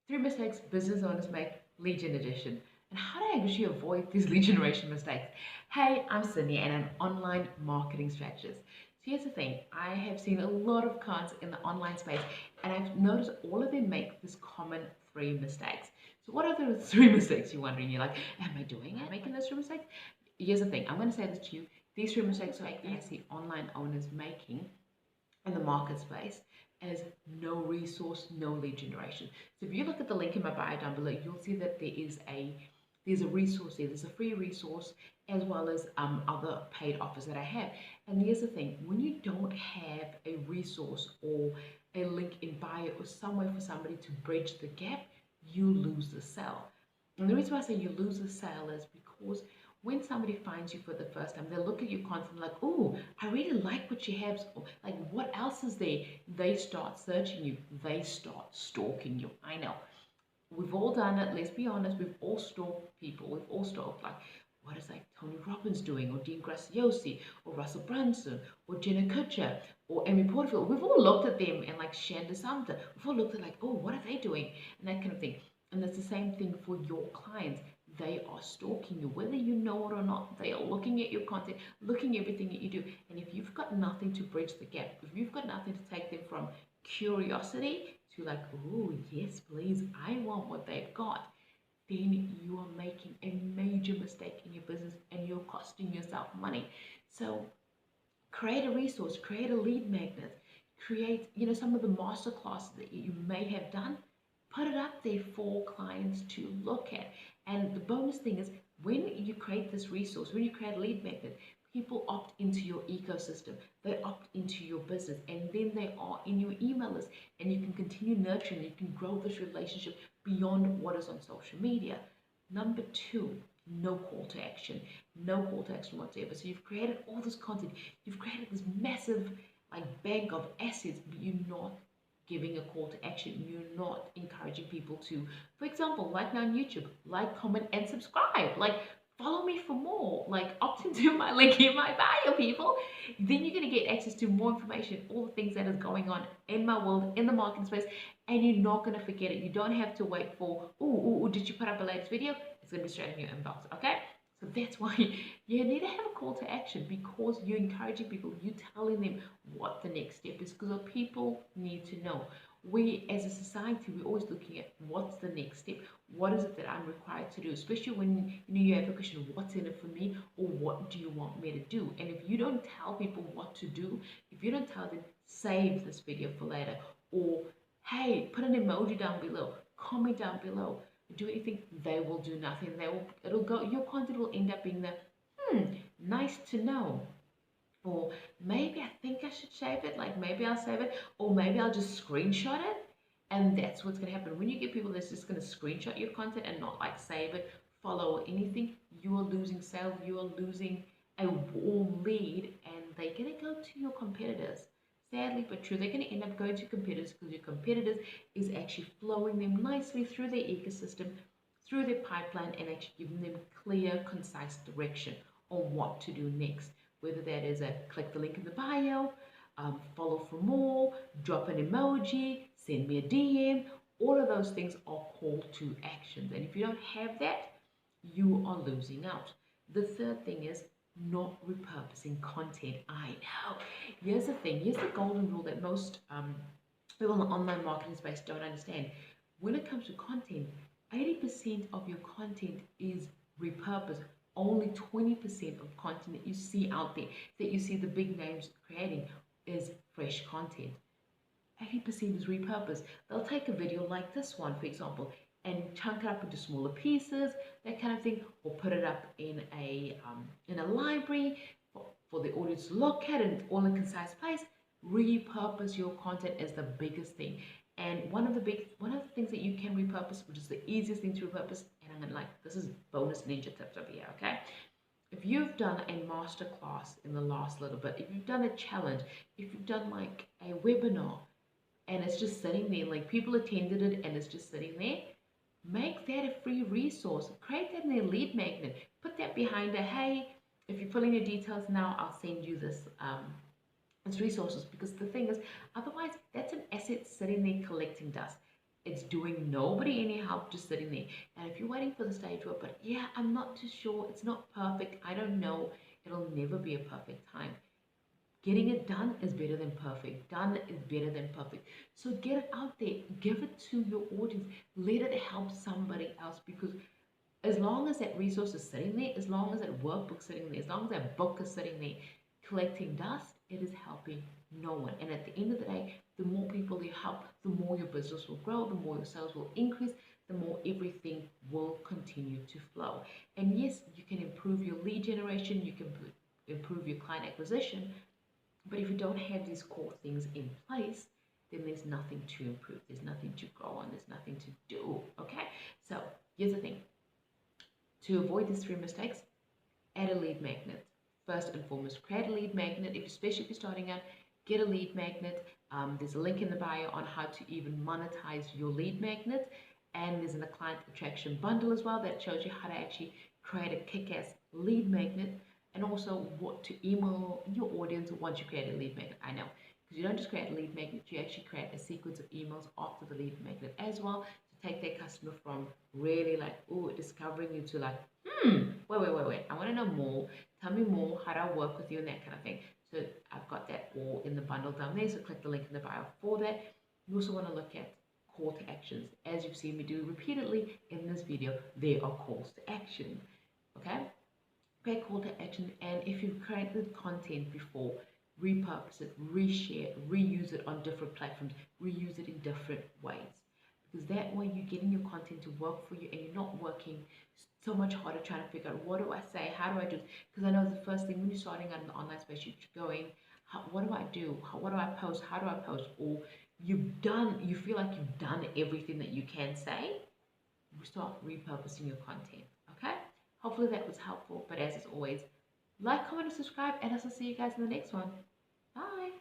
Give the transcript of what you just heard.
Three mistakes business owners make, lead generation. And how do I actually avoid these lead generation mistakes? Hey, I'm Sydney and I'm an online marketing strategist. So here's the thing, I have seen a lot of clients in the online space and I've noticed all of them make this common three mistakes. So what are the three mistakes, you're wondering? You're like, am I doing it? Making those three mistakes? Here's the thing, I'm going to say this to you. These three mistakes are I see online owners making in the market space as no resource, no lead generation. So if you look at the link in my bio down below, you'll see that there's a resource there. There's a free resource as well as other paid offers that I have. And here's the thing: when you don't have a resource or a link in bio or somewhere for somebody to bridge the gap, you lose the sale. And the reason why I say you lose the sale is because when somebody finds you for the first time, they'll look at your content like, oh, I really like what she has. Like, what else is there? They start searching you. They start stalking you. I know. We've all done it. Let's be honest. We've all stalked people. We've all stalked, like, what is like Tony Robbins doing, or Dean Graziosi, or Russell Brunson, or Jenna Kutcher, or Amy Porterfield. We've all looked at them and like Shanda Sumter. We've all looked at like, oh, what are they doing? And that kind of thing. And it's the same thing for your clients. They are stalking you, whether you know it or not. They are looking at your content, looking at everything that you do. And if you've got nothing to bridge the gap, if you've got nothing to take them from curiosity to like, oh, yes, please, I want what they've got, then you are making a major mistake in your business and you're costing yourself money. So create a resource, create a lead magnet, create, some of the master classes that you may have done, put it up there for clients to look at. And the bonus thing is, when you create this resource, when you create a lead magnet, people opt into your ecosystem, they opt into your business, and then they are in your email list, and you can continue nurturing, you can grow this relationship beyond what is on social media. Number two, no call to action, no call to action whatsoever. So you've created all this content, you've created this massive like bank of assets, but you're not giving a call to action. You're not encouraging people to, for example, like now on YouTube, like, comment, and subscribe. Like, follow me for more. Like, opt into my link in my bio, people. Then you're going to get access to more information, all the things that is going on in my world, in the marketing space, and you're not going to forget it. You don't have to wait for, oh, did you put up a latest video? It's going to be straight in your inbox, okay? So that's why you need to have a call to action, because you're encouraging people, you're telling them what the next step is, because people need to know. We as a society, we're always looking at what's the next step, what is it that I'm required to do, especially when you have a question of what's in it for me, or what do you want me to do. And if you don't tell people what to do, if you don't tell them save this video for later, or hey, put an emoji down below, comment down below, do anything, they will do nothing. It'll go, your content will end up being the nice to know, or maybe I think I should save it, like maybe I'll save it, or maybe I'll just screenshot it. And that's what's going to happen when you get people that's just going to screenshot your content and not like save it, follow, or anything. You are losing sales, you are losing a warm lead, and they're going to go to your competitors. Sadly but true, they're going to end up going to competitors, because your competitors is actually flowing them nicely through their ecosystem, through their pipeline, and actually giving them clear, concise direction on what to do next. Whether that is a click the link in the bio, follow for more, drop an emoji, send me a DM. All of those things are call to actions. And if you don't have that, you are losing out. The third thing is not repurposing content. I know. Here's the thing. Here's the golden rule that most people in the online marketing space don't understand. When it comes to content, 80% of your content is repurposed. Only 20% of content that you see out there, that you see the big names creating, is fresh content. 80% is repurposed. They'll take a video like this one, for example, and chunk it up into smaller pieces, that kind of thing, or put it up in a library for the audience to look at, and all in a concise place. Repurpose your content is the biggest thing. And one of the things that you can repurpose, which is the easiest thing to repurpose, and I'm gonna this is bonus ninja tips over here, okay? If you've done a masterclass in the last little bit, if you've done a challenge, if you've done like a webinar, and it's just sitting there, like people attended it and it's just sitting there, make that a free resource. Create that in a lead magnet. Put that behind a, hey, if you fill in your details now, I'll send you this resources. Because the thing is, otherwise that's an asset sitting there collecting dust. It's doing nobody any help just sitting there. And if you're waiting for the stage work, but yeah, I'm not too sure, it's not perfect, I don't know, it'll never be a perfect time. Getting it done is better than perfect. Done is better than perfect. So get it out there. Give it to your audience. Let it help somebody else, because as long as that resource is sitting there, as long as that workbook is sitting there, as long as that book is sitting there collecting dust, it is helping no one. And at the end of the day, the more people you help, the more your business will grow, the more your sales will increase, the more everything will continue to flow. And yes, you can improve your lead generation, you can improve your client acquisition, but if you don't have these core things in place, then there's nothing to improve, there's nothing to grow on, there's nothing to do. Okay, so here's the thing. To avoid these three mistakes, add a lead magnet. First and foremost, create a lead magnet. Especially if you're starting out, get a lead magnet. There's a link in the bio on how to even monetize your lead magnet. And there's a client attraction bundle as well that shows you how to actually create a kick-ass lead magnet, and also what to email your audience once you create a lead magnet. I know, because you don't just create a lead magnet, you actually create a sequence of emails after the lead magnet as well, to take that customer from really like, oh, discovering you, to like, wait, I want to know more, tell me more, how do I work with you, and that kind of thing. So I've got that all in the bundle down there, so click the link in the bio for that. You also want to look at call to actions. As you've seen me do repeatedly in this video, there are calls to action. Okay, great call to action. And if you've created content before, repurpose it, reshare, reuse it on different platforms, reuse it in different ways, because that way you're getting your content to work for you, and you're not working so much harder trying to figure out, what do I say, how do I do this? Because I know the first thing when you're starting out in the online space, you go in, what do I do, what do I post, how do I post? Or you feel like you've done everything that you can say. You start repurposing your content. Okay, hopefully that was helpful. But as always, like, comment, and subscribe, and I'll see you guys in the next one. Bye.